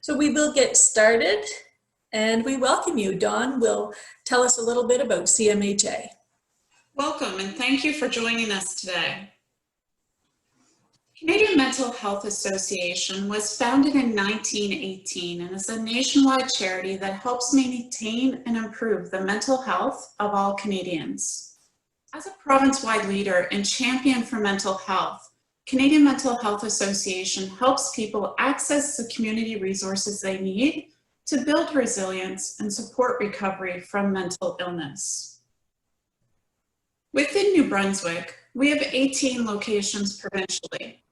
So we will get started, and we welcome you. Dawn will tell us a little bit about CMHA. Welcome, and thank you for joining us today. Canadian Mental Health Association was founded in 1918 and is a nationwide charity that helps maintain and improve the mental health of all Canadians. As a province-wide leader and champion for mental health, Canadian Mental Health Association helps people access the community resources they need to build resilience and support recovery from mental illness. Within New Brunswick, we have 18 locations provincially.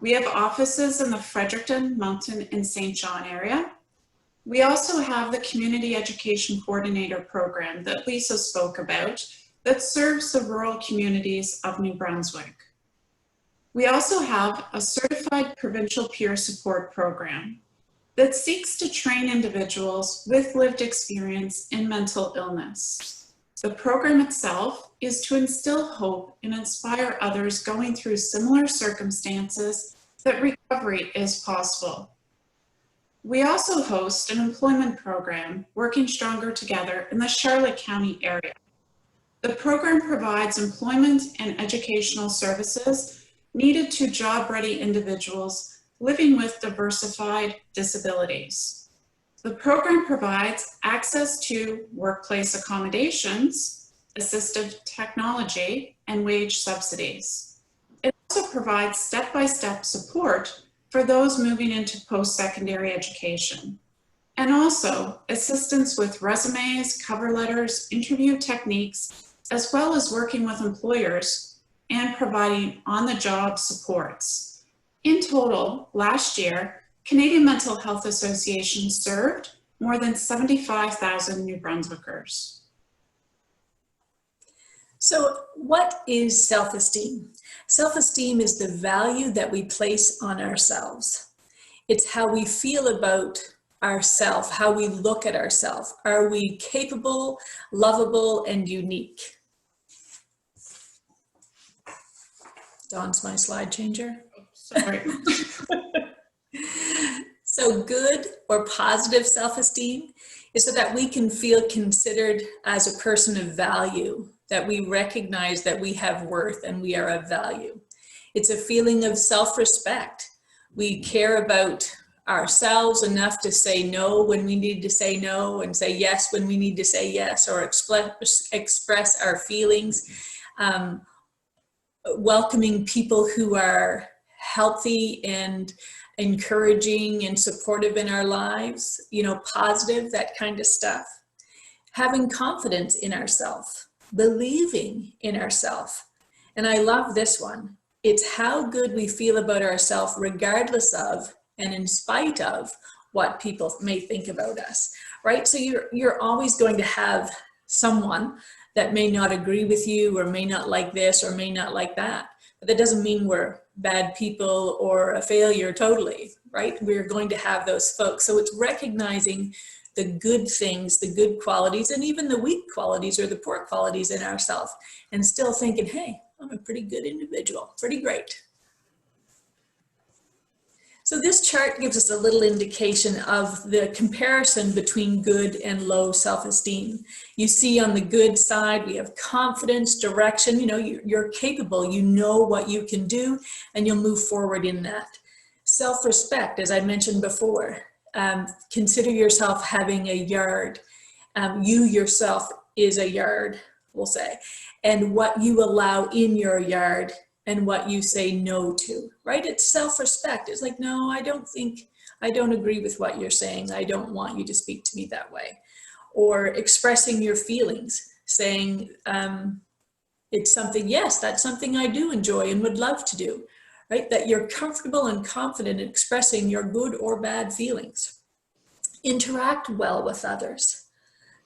We have offices in the Fredericton, Moncton, and St. John area. We also have the Community Education Coordinator program that Lisa spoke about that serves the rural communities of New Brunswick. We also have a certified provincial peer support program that seeks to train individuals with lived experience in mental illness. The program itself is to instill hope and inspire others going through similar circumstances that recovery is possible. We also host an employment program, Working Stronger Together, in the Charlotte County area. The program provides employment and educational services needed to job-ready individuals living with diversified disabilities. The program provides access to workplace accommodations, assistive technology, and wage subsidies. It also provides step-by-step support for those moving into post-secondary education, and also assistance with resumes, cover letters, interview techniques, as well as working with employers and providing on-the-job supports. In total, last year, Canadian Mental Health Association served more than 75,000 New Brunswickers. So what is self-esteem? Self-esteem is the value that we place on ourselves. It's how we feel about ourselves, how we look at ourselves. Are we capable, lovable, and unique? Dawn's my slide changer. Oh, sorry. So good or positive self-esteem is so that we can feel considered as a person of value, that we recognize that we have worth and we are of value. It's a feeling of self-respect. We care about ourselves enough to say no when we need to say no and say yes when we need to say yes, or express our feelings. Welcoming people who are healthy and encouraging and supportive in our lives, positive, that kind of stuff. Having confidence in ourselves, believing in ourselves. And I love this one. It's how good we feel about ourselves regardless of and in spite of what people may think about us, right? So you're always going to have someone that may not agree with you or may not like this or may not like that. But that doesn't mean we're bad people or a failure totally, right? We're going to have those folks. So it's recognizing the good things, the good qualities, and even the weak qualities or the poor qualities in ourselves, and still thinking, hey, I'm a pretty good individual, pretty great. So this chart gives us a little indication of the comparison between good and low self-esteem. You see on the good side, we have confidence, direction, you're capable, you know what you can do, and you'll move forward in that. Self-respect, as I mentioned before, consider yourself having a yard. You yourself is a yard, we'll say, and what you allow in your yard and what you say no to, right? It's self-respect. It's like, no, I don't agree with what you're saying. I don't want you to speak to me that way. Or expressing your feelings, saying it's something, yes, that's something I do enjoy and would love to do, right? That you're comfortable and confident in expressing your good or bad feelings. Interact well with others.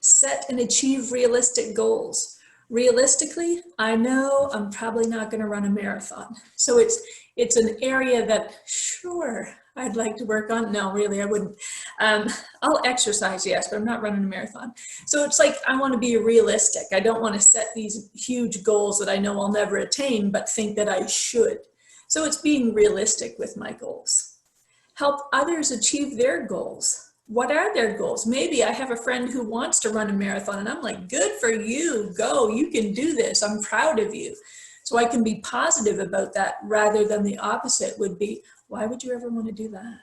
Set and achieve realistic goals. Realistically, I know I'm probably not going to run a marathon. So it's an area that, sure, I'd like to work on. No, really, I wouldn't. I'll exercise, yes, but I'm not running a marathon. So it's like, I want to be realistic. I don't want to set these huge goals that I know I'll never attain, but think that I should. So it's being realistic with my goals. Help others achieve their goals. What are their goals? Maybe I have a friend who wants to run a marathon and I'm like, good for you, go, you can do this, I'm proud of you. So I can be positive about that rather than the opposite would be, why would you ever want to do that?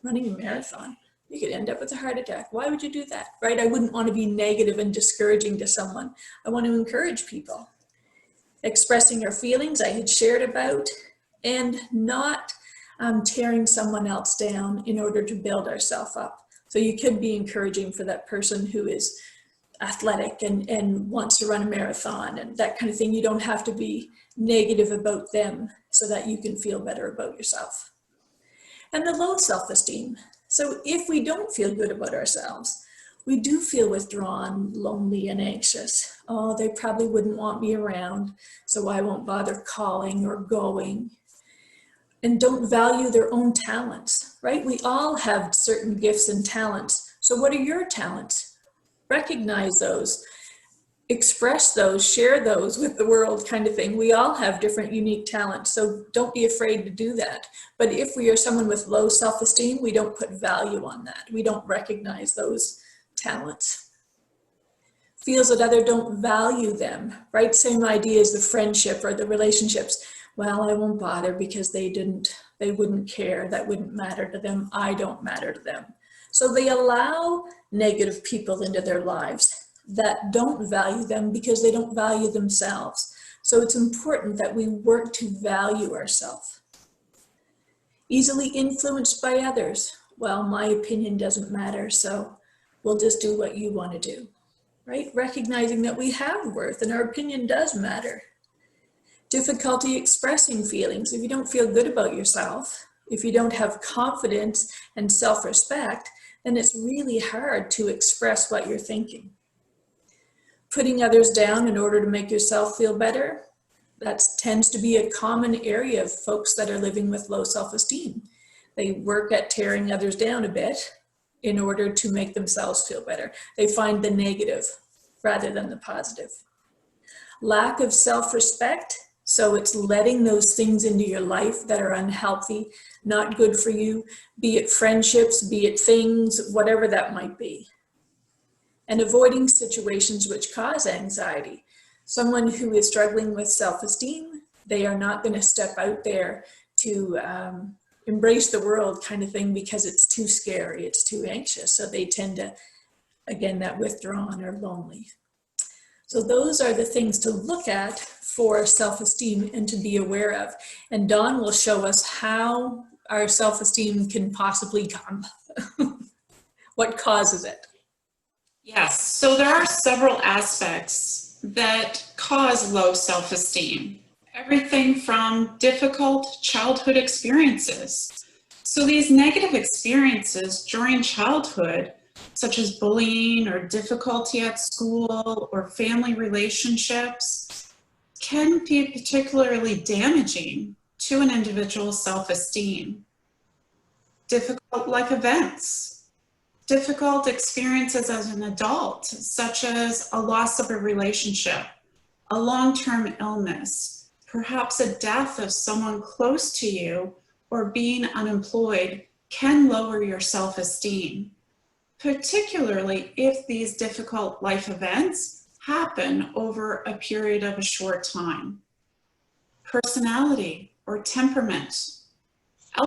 Running a marathon, you could end up with a heart attack. Why would you do that, right? I wouldn't want to be negative and discouraging to someone. I want to encourage people. Expressing our feelings I had shared about, and not tearing someone else down in order to build ourselves up. So you could be encouraging for that person who is athletic and wants to run a marathon and that kind of thing. You don't have to be negative about them so that you can feel better about yourself. And the low self-esteem. So if we don't feel good about ourselves, we do feel withdrawn, lonely, and anxious. Oh, they probably wouldn't want me around, so I won't bother calling or going. And don't value their own talents, right? We all have certain gifts and talents. So what are your talents? Recognize those, express those, share those with the world, kind of thing. We all have different unique talents, so don't be afraid to do that. But if we are someone with low self-esteem, we don't put value on that. We don't recognize those talents. Feels that others don't value them, right? Same idea as the friendship or the relationships. Well, I won't bother because they wouldn't care, that wouldn't matter to them, I don't matter to them. So they allow negative people into their lives that don't value them because they don't value themselves. So it's important that we work to value ourselves. Easily influenced by others. Well, my opinion doesn't matter, so we'll just do what you want to do, right? Recognizing that we have worth and our opinion does matter. Difficulty expressing feelings. If you don't feel good about yourself, if you don't have confidence and self-respect, then it's really hard to express what you're thinking. Putting others down in order to make yourself feel better, that tends to be a common area of folks that are living with low self-esteem. They work at tearing others down a bit in order to make themselves feel better. They find the negative rather than the positive. Lack of self-respect. So it's letting those things into your life that are unhealthy, not good for you, be it friendships, be it things, whatever that might be. And avoiding situations which cause anxiety. Someone who is struggling with self-esteem, they are not going to step out there to embrace the world kind of thing because it's too scary, it's too anxious. So they tend to, again, that withdrawn or lonely. So those are the things to look at for self-esteem and to be aware of. And Dawn will show us how our self-esteem can possibly come. What causes it? Yes, so there are several aspects that cause low self-esteem. Everything from difficult childhood experiences. So these negative experiences during childhood, such as bullying or difficulty at school or family relationships, can be particularly damaging to an individual's self-esteem. Difficult life events, difficult experiences as an adult, such as a loss of a relationship, a long-term illness, perhaps a death of someone close to you, or being unemployed, can lower your self-esteem, particularly if these difficult life events happen over a period of a short time. Personality or temperament.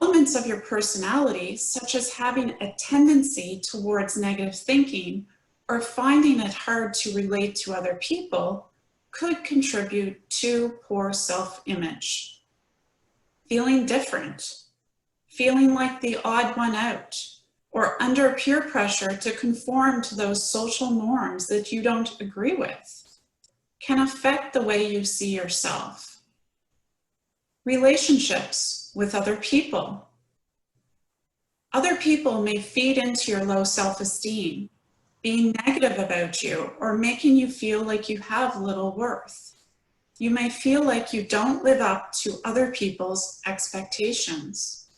Elements of your personality, such as having a tendency towards negative thinking or finding it hard to relate to other people, could contribute to poor self-image. Feeling different, feeling like the odd one out, or under peer pressure to conform to those social norms that you don't agree with, can affect the way you see yourself. Relationships with other people. Other people may feed into your low self-esteem, being negative about you or making you feel like you have little worth. You may feel like you don't live up to other people's expectations.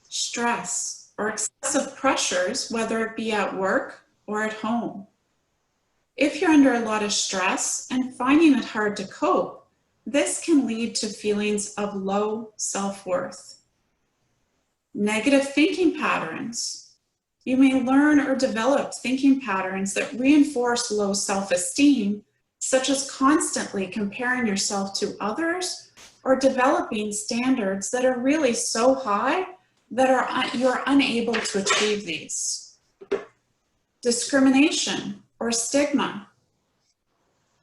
Stress or excessive pressures, whether it be at work or at home. If you're under a lot of stress and finding it hard to cope, this can lead to feelings of low self-worth. Negative thinking patterns. You may learn or develop thinking patterns that reinforce low self-esteem, such as constantly comparing yourself to others or developing standards that are really so high that you're unable to achieve these. Discrimination or stigma.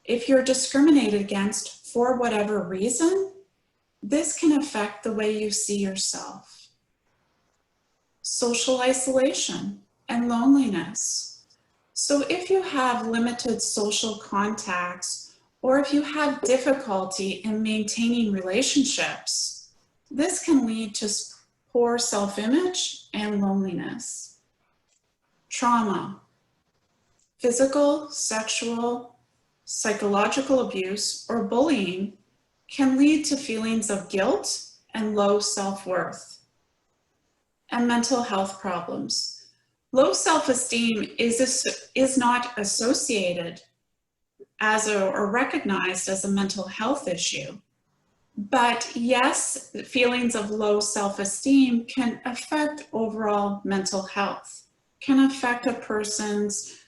If you're discriminated against for whatever reason, this can affect the way you see yourself. Social isolation and loneliness. So if you have limited social contacts, or if you have difficulty in maintaining relationships, this can lead to poor self-image and loneliness. Trauma. Physical, sexual, psychological abuse, or bullying can lead to feelings of guilt and low self-worth. And mental health problems. Low self-esteem is not associated or recognized as a mental health issue. But yes, feelings of low self-esteem can affect overall mental health, can affect a person's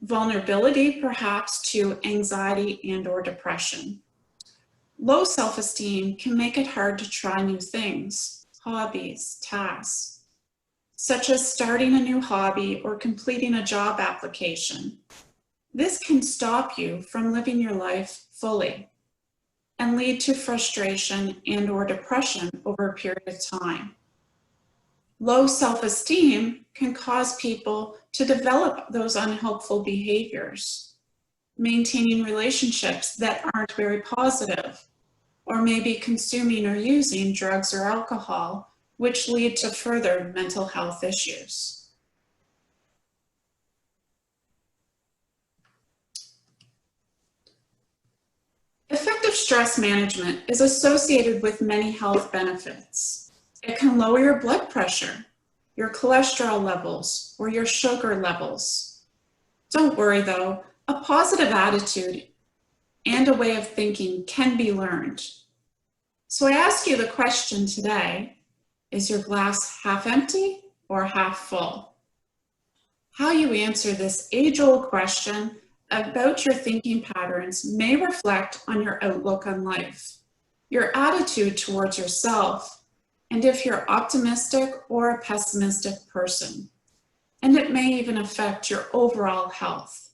vulnerability perhaps to anxiety and/or depression. Low self-esteem can make it hard to try new things, hobbies, tasks, such as starting a new hobby or completing a job application. This can stop you from living your life fully and lead to frustration and/or depression over a period of time. Low self-esteem can cause people to develop those unhelpful behaviors, maintaining relationships that aren't very positive, or maybe consuming or using drugs or alcohol, which lead to further mental health issues. Effective stress management is associated with many health benefits. It can lower your blood pressure, your cholesterol levels, or your sugar levels. Don't worry though, a positive attitude and a way of thinking can be learned. So I ask you the question today, is your glass half empty or half full? How you answer this age-old question about your thinking patterns may reflect on your outlook on life, your attitude towards yourself, and if you're optimistic or a pessimistic person. And it may even affect your overall health.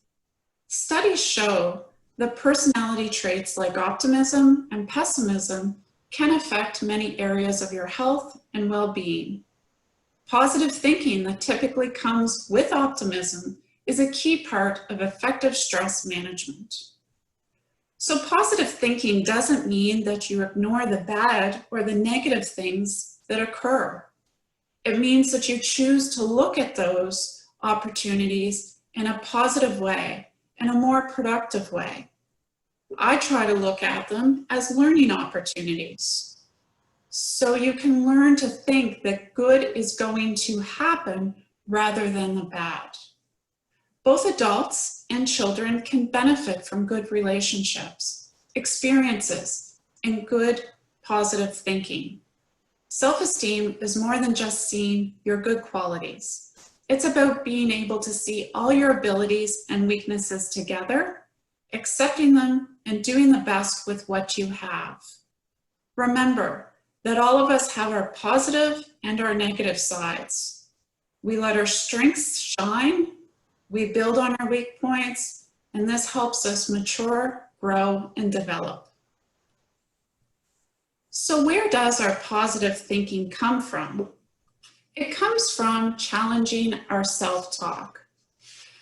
Studies show that personality traits like optimism and pessimism can affect many areas of your health and well-being. Positive thinking that typically comes with optimism is a key part of effective stress management. So positive thinking doesn't mean that you ignore the bad or the negative things that occur. It means that you choose to look at those opportunities in a positive way, in a more productive way. I try to look at them as learning opportunities. So you can learn to think that good is going to happen rather than the bad. Both adults and children can benefit from good relationships, experiences, and good positive thinking. Self-esteem is more than just seeing your good qualities. It's about being able to see all your abilities and weaknesses together, accepting them, and doing the best with what you have. Remember that all of us have our positive and our negative sides. We let our strengths shine, we build on our weak points, and this helps us mature, grow, and develop. So where does our positive thinking come from? It comes from challenging our self-talk.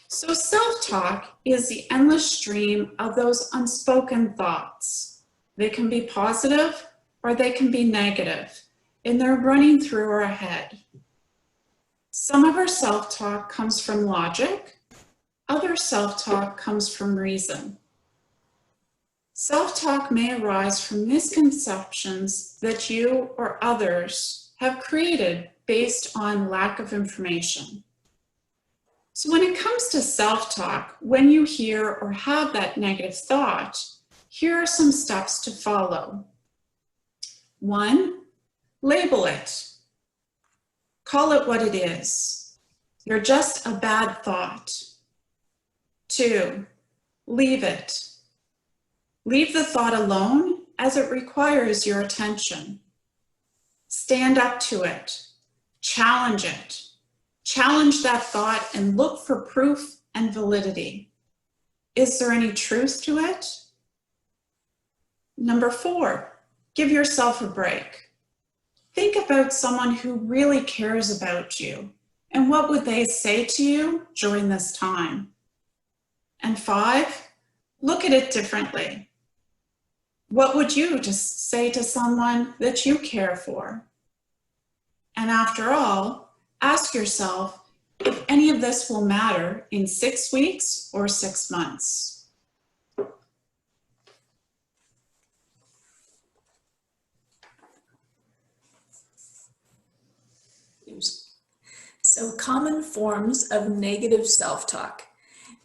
So self-talk is the endless stream of those unspoken thoughts. They can be positive or they can be negative, and they're running through our head. Some of our self-talk comes from logic, other self-talk comes from reason. Self-talk may arise from misconceptions that you or others have created based on lack of information. So when it comes to self-talk, when you hear or have that negative thought, here are some steps to follow. 1, label it. Call it what it is. You're just a bad thought. 2, leave it. Leave the thought alone as it requires your attention. Stand up to it. Challenge it. Challenge that thought and look for proof and validity. Is there any truth to it? Number 4, give yourself a break. Think about someone who really cares about you and what would they say to you during this time? And 5, look at it differently. What would you just say to someone that you care for? And after all, ask yourself if any of this will matter in 6 weeks or 6 months. So common forms of negative self-talk.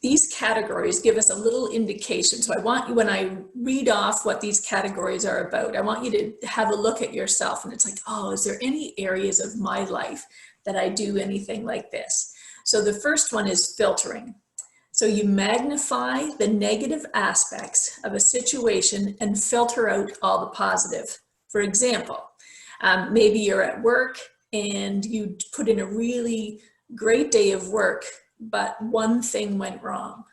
These categories give us a little indication. So I want you, when I read off what these categories are about, I want you to have a look at yourself and it's like, oh, is there any areas of my life that I do anything like this? So the first one is filtering. So you magnify the negative aspects of a situation and filter out all the positive. For example, maybe you're at work and you put in a really great day of work, but one thing went wrong.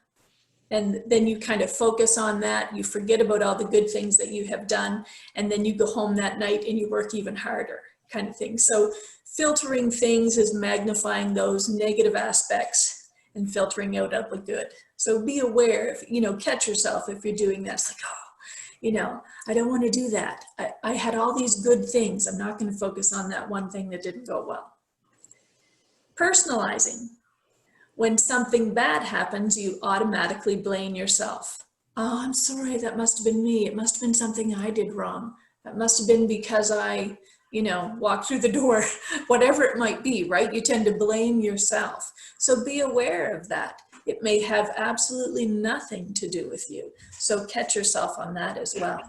And then you kind of focus on that, you forget about all the good things that you have done, and then you go home that night and you work even harder, kind of thing. So filtering things is magnifying those negative aspects and filtering out the good. So be aware, if, catch yourself if you're doing that. It's like, oh, I don't want to do that. I had all these good things. I'm not going to focus on that one thing that didn't go well. Personalizing. When something bad happens, you automatically blame yourself. Oh, I'm sorry, that must have been me. It must have been something I did wrong. That must have been because I, walked through the door, whatever it might be, right? You tend to blame yourself. So be aware of that. It may have absolutely nothing to do with you. So catch yourself on that as well.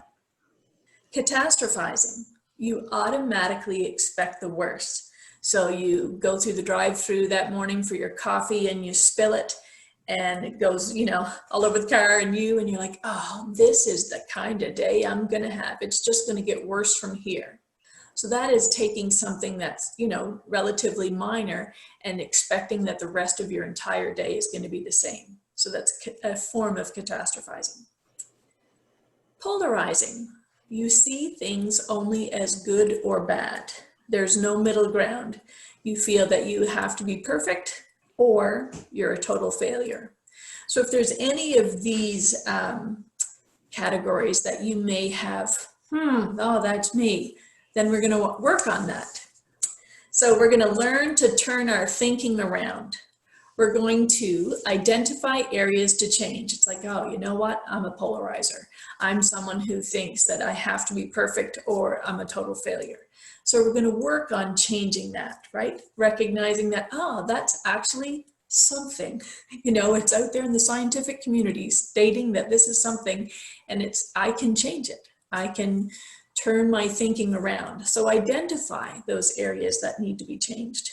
Catastrophizing. You automatically expect the worst. So you go through the drive-through that morning for your coffee and you spill it and it goes, all over the car and you're like, oh, this is the kind of day I'm going to have. It's just going to get worse from here. So that is taking something that's, relatively minor and expecting that the rest of your entire day is going to be the same. So that's a form of catastrophizing. Polarizing. You see things only as good or bad. There's no middle ground. You feel that you have to be perfect or you're a total failure. So if there's any of these categories that you may have, oh, that's me, then we're going to work on that. So we're going to learn to turn our thinking around. We're going to identify areas to change. It's like, oh, you know what? I'm a polarizer. I'm someone who thinks that I have to be perfect or I'm a total failure. So we're going to work on changing that, right? Recognizing that, oh, that's actually something. It's out there in the scientific community stating that this is something and I can change it. I can turn my thinking around. So identify those areas that need to be changed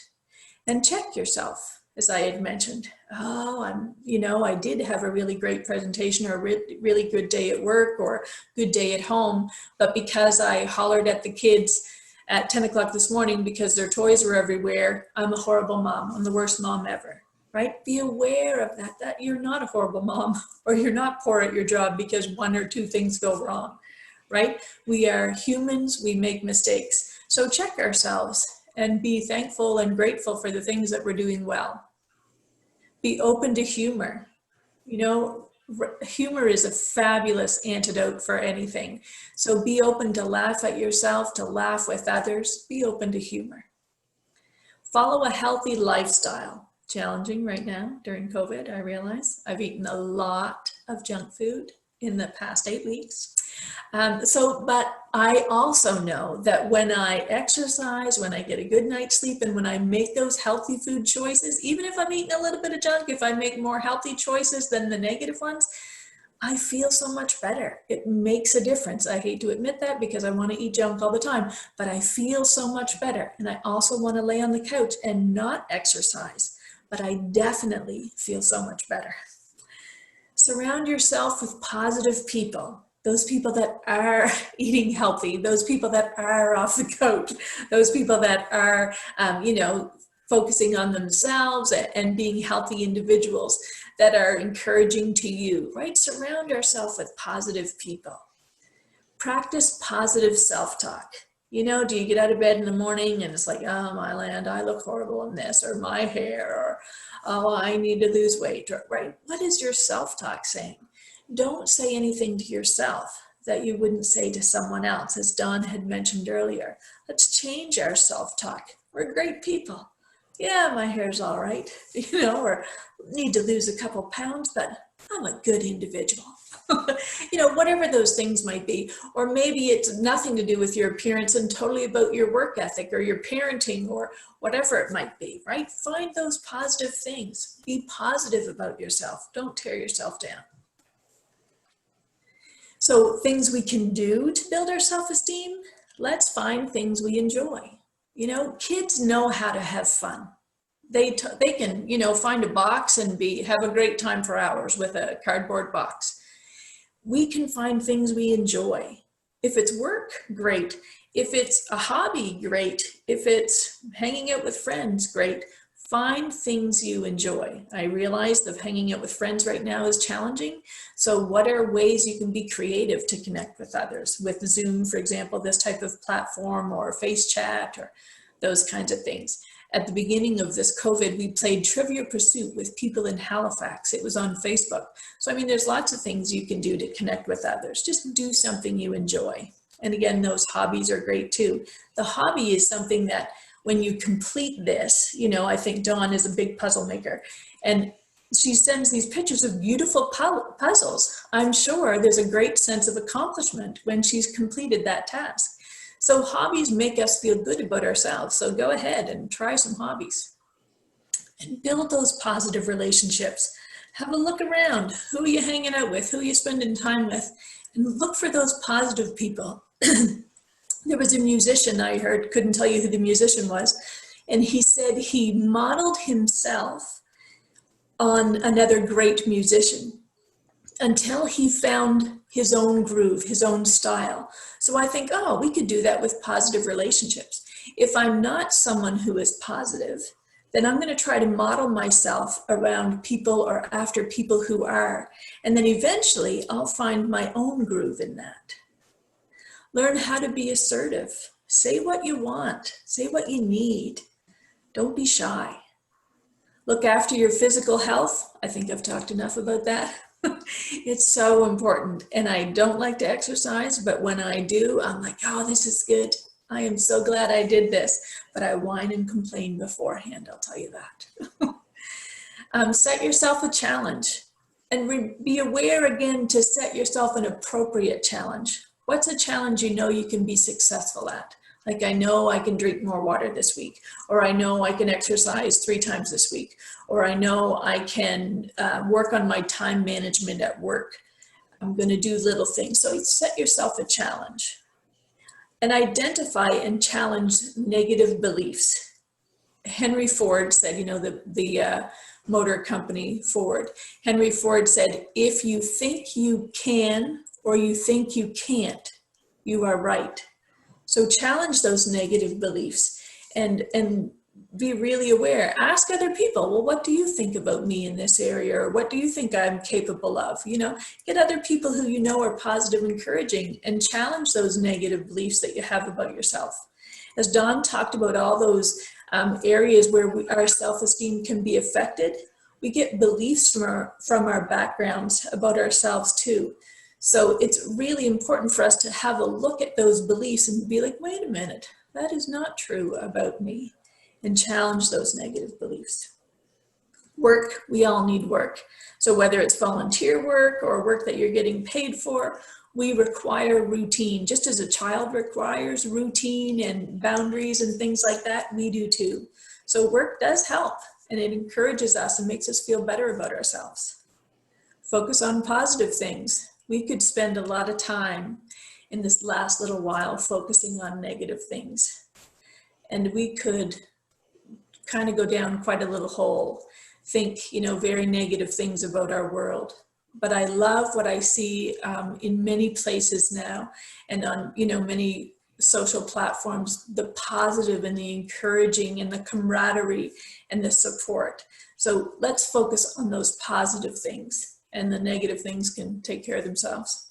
and check yourself. As I had mentioned, oh, I did have a really great presentation or a really good day at work or good day at home, but because I hollered at the kids at 10 o'clock this morning because their toys were everywhere, I'm a horrible mom. I'm the worst mom ever, right? Be aware of that you're not a horrible mom or you're not poor at your job because one or two things go wrong, right? We are humans, we make mistakes. So check ourselves and be thankful and grateful for the things that we're doing well. Be open to humor. Humor is a fabulous antidote for anything. So be open to laugh at yourself, to laugh with others. Be open to humor. Follow a healthy lifestyle. Challenging right now during COVID, I realize. I've eaten a lot of junk food in the past 8 weeks. But I also know that when I exercise, when I get a good night's sleep, and when I make those healthy food choices, even if I'm eating a little bit of junk, if I make more healthy choices than the negative ones, I feel so much better. It makes a difference. I hate to admit that because I want to eat junk all the time, but I feel so much better. And I also want to lay on the couch and not exercise, but I definitely feel so much better. Surround yourself with positive people. Those people that are eating healthy, those people that are off the couch, those people that are, focusing on themselves and being healthy individuals that are encouraging to you, right? Surround yourself with positive people. Practice positive self-talk. Do you get out of bed in the morning and it's like, oh, my land, I look horrible in this, or my hair, or, oh, I need to lose weight, right? What is your self-talk saying? Don't say anything to yourself that you wouldn't say to someone else, as Dawn had mentioned earlier. Let's change our self-talk. We're great people. Yeah, my hair's all right, or need to lose a couple pounds, but I'm a good individual. Whatever those things might be. Or maybe it's nothing to do with your appearance and totally about your work ethic or your parenting or whatever it might be, right? Find those positive things. Be positive about yourself. Don't tear yourself down. So things we can do to build our self-esteem, let's find things we enjoy. Kids know how to have fun. They can, find a box and have a great time for hours with a cardboard box. We can find things we enjoy. If it's work, great. If it's a hobby, great. If it's hanging out with friends, great. Find things you enjoy. I realize that hanging out with friends right now is challenging. So what are ways you can be creative to connect with others? With Zoom, for example, this type of platform, or Face Chat, or those kinds of things. At the beginning of this COVID, we played Trivia Pursuit with people in Halifax. It was on Facebook. So, there's lots of things you can do to connect with others. Just do something you enjoy. And again, those hobbies are great too. The hobby is something that when you complete this, I think Dawn is a big puzzle maker. And she sends these pictures of beautiful puzzles. I'm sure there's a great sense of accomplishment when she's completed that task. So hobbies make us feel good about ourselves. So go ahead and try some hobbies and build those positive relationships. Have a look around. Who are you hanging out with? Who are you spending time with? And look for those positive people. There was a musician I heard, couldn't tell you who the musician was, and he said he modeled himself on another great musician until he found his own groove, his own style. So I think, we could do that with positive relationships. If I'm not someone who is positive, then I'm going to try to model myself around people or after people who are. And then eventually I'll find my own groove in that. Learn how to be assertive. Say what you want. Say what you need. Don't be shy. Look after your physical health. I think I've talked enough about that. It's so important. And I don't like to exercise, but when I do, I'm like, oh, this is good. I am so glad I did this. But I whine and complain beforehand, I'll tell you that. Set yourself a challenge and be aware again to set yourself an appropriate challenge. What's a challenge you can be successful at? Like, I know I can drink more water this week, or I know I can exercise 3 times this week, or I know I can work on my time management at work. I'm going to do little things. So set yourself a challenge and identify and challenge negative beliefs. Henry Ford said, the motor company Ford, Henry Ford said, if you think you can or you think you can't, you are right. So challenge those negative beliefs and be really aware. Ask other people, well, what do you think about me in this area? Or what do you think I'm capable of? Get other people who are positive, encouraging, and challenge those negative beliefs that you have about yourself. As Dawn talked about all those areas where our self-esteem can be affected, we get beliefs from our backgrounds about ourselves too. So it's really important for us to have a look at those beliefs and be like, wait a minute, that is not true about me, and challenge those negative beliefs. Work, we all need work. So whether it's volunteer work or work that you're getting paid for, we require routine. Just as a child requires routine and boundaries and things like that, we do too. So work does help, and it encourages us and makes us feel better about ourselves. Focus on positive things. We could spend a lot of time in this last little while focusing on negative things. And we could kind of go down quite a little hole, think, very negative things about our world. But I love what I see in many places now and on, many social platforms, the positive and the encouraging and the camaraderie and the support. So let's focus on those positive things, and the negative things can take care of themselves.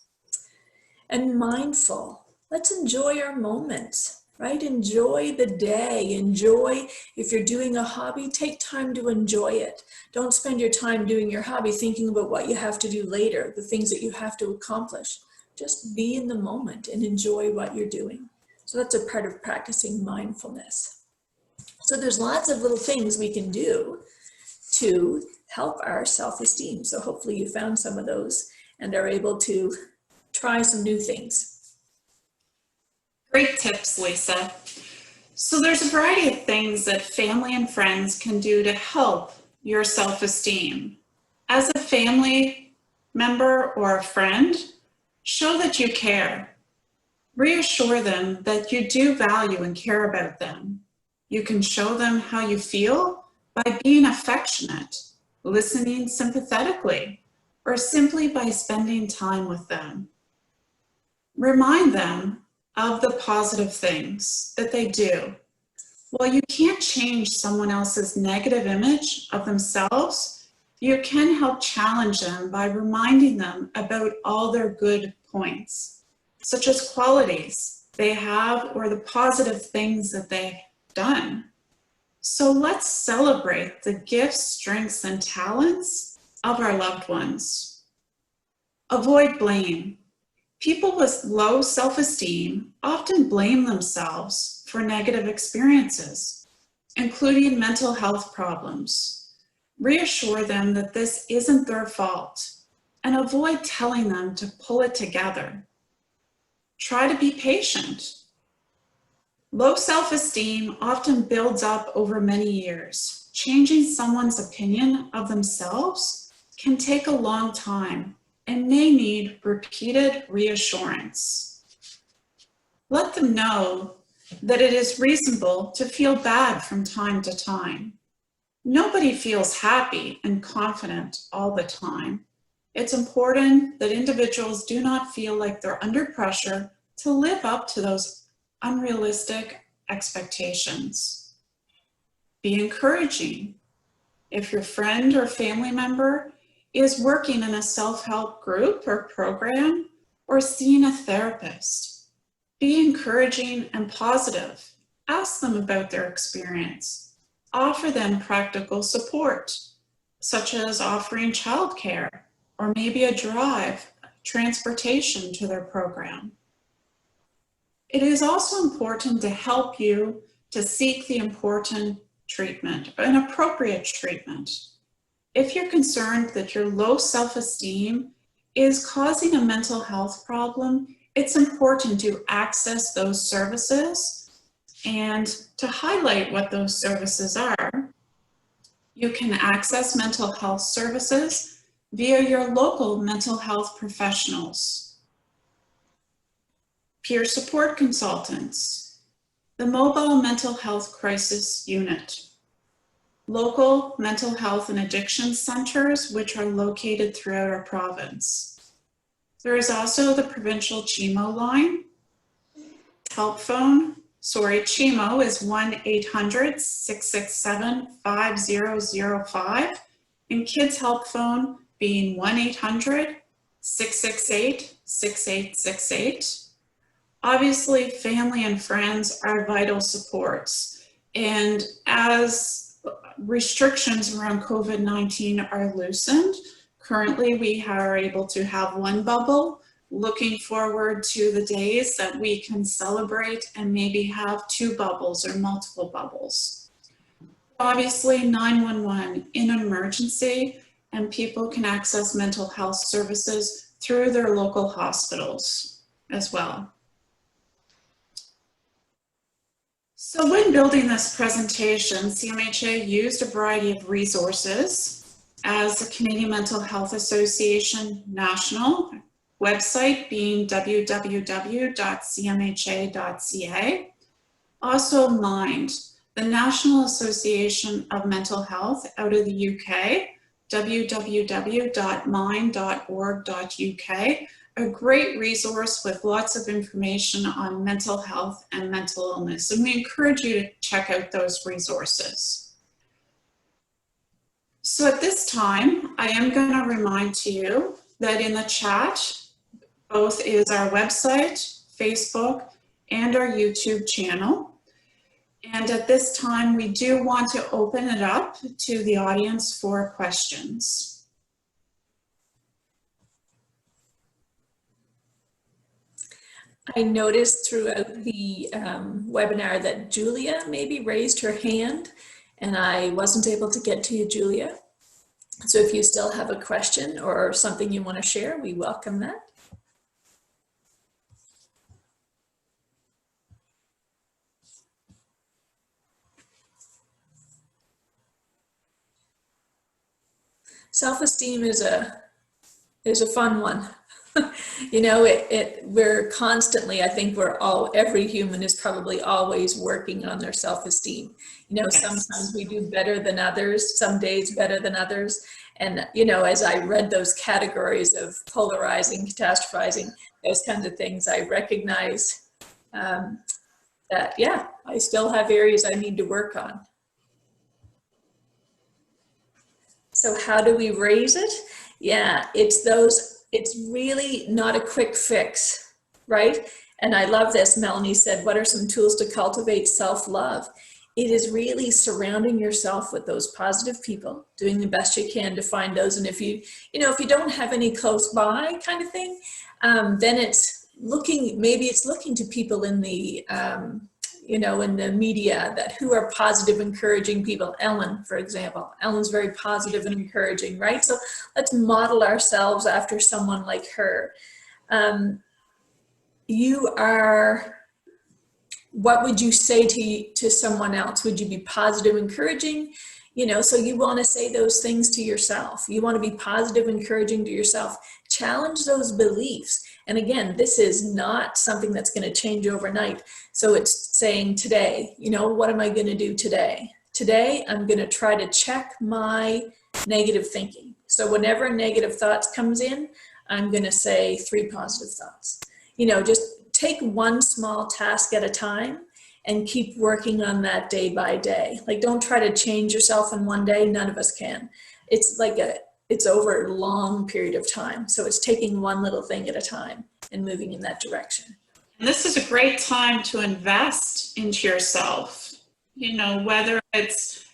And mindful, let's enjoy our moments, right? Enjoy the day. Enjoy, if you're doing a hobby, take time to enjoy it. Don't spend your time doing your hobby thinking about what you have to do later, the things that you have to accomplish. Just be in the moment and enjoy what you're doing. So that's a part of practicing mindfulness. So there's lots of little things we can do to help our self-esteem. So hopefully you found some of those and are able to try some new things. Great tips, Lisa. So there's a variety of things that family and friends can do to help your self-esteem. As a family member or a friend, show that you care. Reassure them that you do value and care about them. You can show them how you feel by being affectionate, listening sympathetically, or simply by spending time with them. Remind them of the positive things that they do. While you can't change someone else's negative image of themselves, you can help challenge them by reminding them about all their good points, such as qualities they have or the positive things that they've done. So let's celebrate the gifts, strengths, and talents of our loved ones. Avoid blame. People with low self-esteem often blame themselves for negative experiences, including mental health problems. Reassure them that this isn't their fault and avoid telling them to pull it together. Try to be patient. Low self-esteem often builds up over many years. Changing someone's opinion of themselves can take a long time and may need repeated reassurance. Let them know that it is reasonable to feel bad from time to time. Nobody feels happy and confident all the time. It's important that individuals do not feel like they're under pressure to live up to those unrealistic expectations. Be encouraging. If your friend or family member is working in a self-help group or program or seeing a therapist, be encouraging and positive. Ask them about their experience. Offer them practical support, such as offering childcare or maybe a drive, transportation to their program. It is also important to help you to seek the important treatment, an appropriate treatment. If you're concerned that your low self-esteem is causing a mental health problem, it's important to access those services and to highlight what those services are. You can access mental health services via your local mental health professionals, peer support consultants, the Mobile Mental Health Crisis Unit, local mental health and addiction centers, which are located throughout our province. There is also the provincial CMHA line. Help phone, CMHA is 1-800-667-5005, and Kids Help Phone being 1-800-668-6868. Obviously, family and friends are vital supports, and as restrictions around COVID-19 are loosened, currently we are able to have one bubble. Looking forward to the days that we can celebrate and maybe have two bubbles or multiple bubbles. Obviously, 911 in an emergency, and people can access mental health services through their local hospitals as well. So when building this presentation, CMHA used a variety of resources as the Canadian Mental Health Association National, website being www.cmha.ca. Also Mind, the National Association of Mental Health out of the UK, www.mind.org.uk, a great resource with lots of information on mental health and mental illness. And we encourage you to check out those resources. So at this time, I am going to remind to you that in the chat, both is our website, Facebook, and our YouTube channel. And at this time, we do want to open it up to the audience for questions. I noticed throughout the webinar that Julia maybe raised her hand, and I wasn't able to get to you, Julia. So if you still have a question or something you want to share, we welcome that. Self-esteem is a fun one. You know, we're constantly, I think every human is probably always working on their self-esteem. You know, yes. Sometimes we do better than others, some days better than others. And, you know, as I read those categories of polarizing, catastrophizing, those kinds of things, I recognize that, yeah, I still have areas I need to work on. So how do we raise it? Yeah, it's really not a quick fix, right? And I love this. Melanie said, what are some tools to cultivate self-love? It is really surrounding yourself with those positive people, doing the best you can to find those. And if you don't have any close by kind of thing, then it's looking to people in the, in the media who are positive, encouraging people. Ellen, for example, Ellen's very positive and encouraging, right? So let's model ourselves after someone like her. What would you say to someone else? Would you be positive, encouraging? You know, so you want to say those things to yourself. You want to be positive, encouraging to yourself. Challenge those beliefs. And again, this is not something that's going to change overnight. So it's saying today, you know, what am I going to do today? Today, I'm going to try to check my negative thinking. So whenever negative thoughts comes in, I'm going to say 3 positive thoughts. You know, just take one small task at a time and keep working on that day by day. Like, don't try to change yourself in one day. None of us can. It's over a long period of time. So it's taking one little thing at a time and moving in that direction. And this is a great time to invest into yourself. You know, whether it's,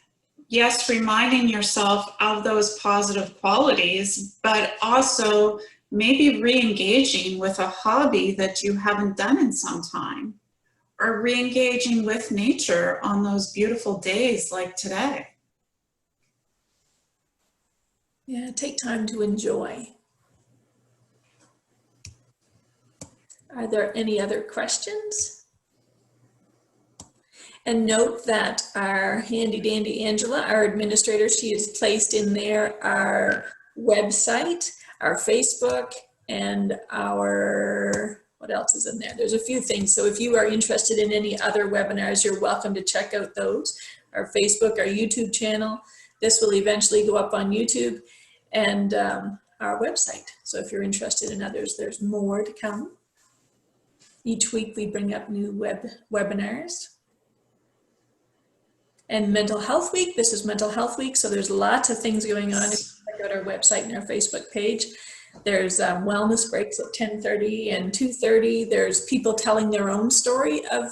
yes, reminding yourself of those positive qualities, but also maybe re-engaging with a hobby that you haven't done in some time, or re-engaging with nature on those beautiful days like today. Yeah, take time to enjoy. Are there any other questions? And note that our handy dandy Angela, our administrator, she has placed in there our website, our Facebook, and our, what else is in there? There's a few things. So if you are interested in any other webinars, you're welcome to check out those. Our Facebook, our YouTube channel. This will eventually go up on YouTube, and our website. So if you're interested in others, there's more to come. Each week we bring up new webinars. And Mental Health Week, this is Mental Health Week, so there's lots of things going on. If you check out our website and our Facebook page, there's wellness breaks at 10:30 and 2:30. There's people telling their own story of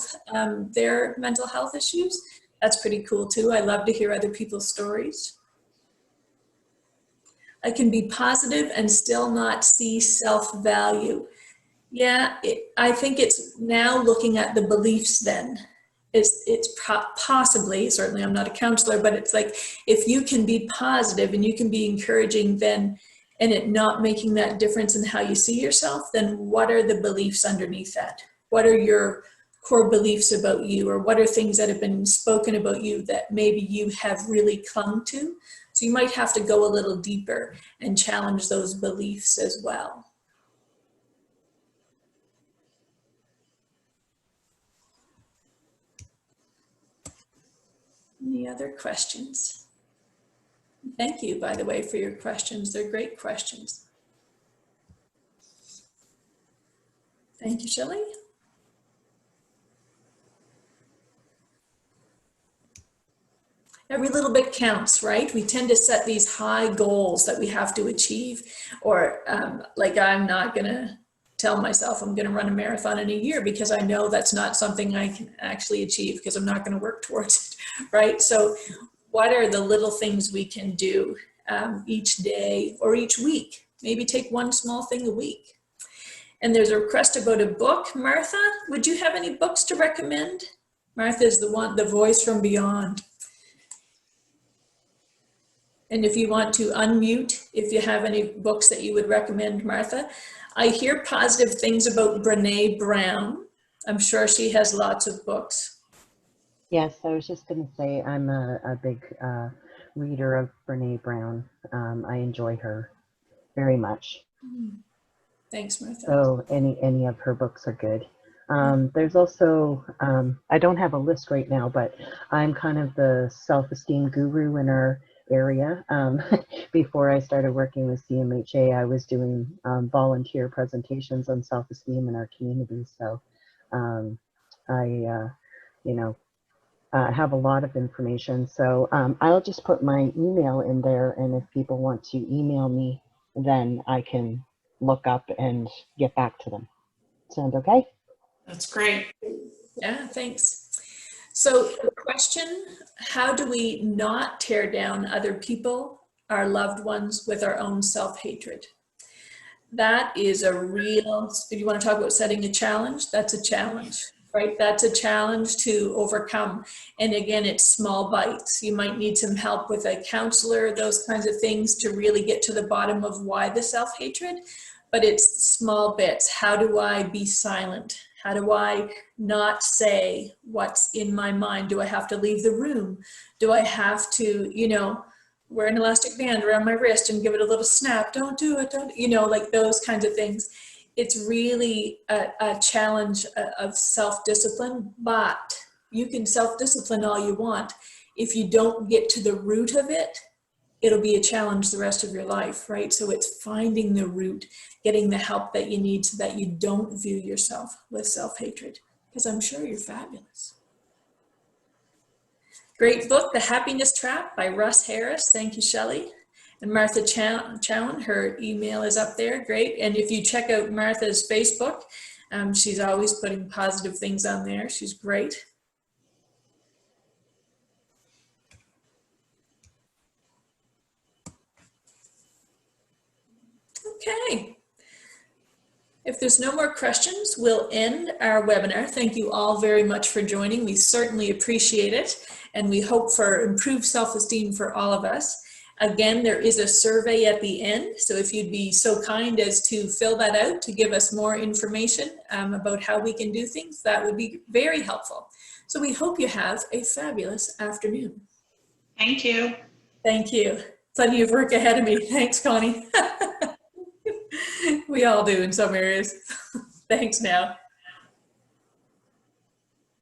their mental health issues. That's pretty cool too. I love to hear other people's stories. I can be positive and still not see self-value. Yeah, I think it's now looking at the beliefs then. It's possibly, certainly I'm not a counselor, but it's like, if you can be positive and you can be encouraging then, and it not making that difference in how you see yourself, then what are the beliefs underneath that? What are your core beliefs about you, or what are things that have been spoken about you that maybe you have really clung to? So you might have to go a little deeper and challenge those beliefs as well. Any other questions? Thank you, by the way, for your questions. They're great questions. Thank you, Shelley. Every little bit counts, right? We tend to set these high goals that we have to achieve, or like I'm not gonna tell myself I'm gonna run a marathon in a year because I know that's not something I can actually achieve because I'm not gonna work towards it, right? So what are the little things we can do each day or each week? Maybe take one small thing a week. And there's a request about a book. Martha, would you have any books to recommend? Martha is the voice from beyond. And if you want to unmute, if you have any books that you would recommend, Martha. I hear positive things about Brene Brown. I'm sure she has lots of books. Yes, I was just going to say I'm a big reader of Brene Brown. I enjoy her very much. Thanks, Martha. So any of her books are good. There's also, I don't have a list right now, but I'm kind of the self-esteem guru in our area. Before I started working with CMHA, I was doing volunteer presentations on self-esteem in our community. So I have a lot of information. So I'll just put my email in there, and if people want to email me, then I can look up and get back to them. Sound okay? That's great. Yeah, thanks. So the question, how do we not tear down other people, our loved ones, with our own self-hatred? That is a real, if you want to talk about setting a challenge, that's a challenge, right? That's a challenge to overcome. And again, it's small bites. You might need some help with a counselor, those kinds of things to really get to the bottom of why the self-hatred, but it's small bits. How do I be silent? How do I not say what's in my mind? Do I have to leave the room? Do I have to, wear an elastic band around my wrist and give it a little snap? Don't do it, don't, like those kinds of things. It's really a challenge of self-discipline, but you can self-discipline all you want. If you don't get to the root of it, it'll be a challenge the rest of your life, right? So it's finding the root, getting the help that you need so that you don't view yourself with self-hatred, because I'm sure you're fabulous. Great book, The Happiness Trap by Russ Harris. Thank you, Shelley. And Martha Chowan, her email is up there. Great. And if you check out Martha's Facebook, she's always putting positive things on there. She's great. Okay. If there's no more questions, we'll end our webinar. Thank you all very much for joining. We certainly appreciate it, and we hope for improved self-esteem for all of us. Again, there is a survey at the end, so if you'd be so kind as to fill that out to give us more information about how we can do things, that would be very helpful. So we hope you have a fabulous afternoon. Thank you. Thank you. Plenty of work ahead of me. Thanks, Connie. We all do in some areas. Thanks now.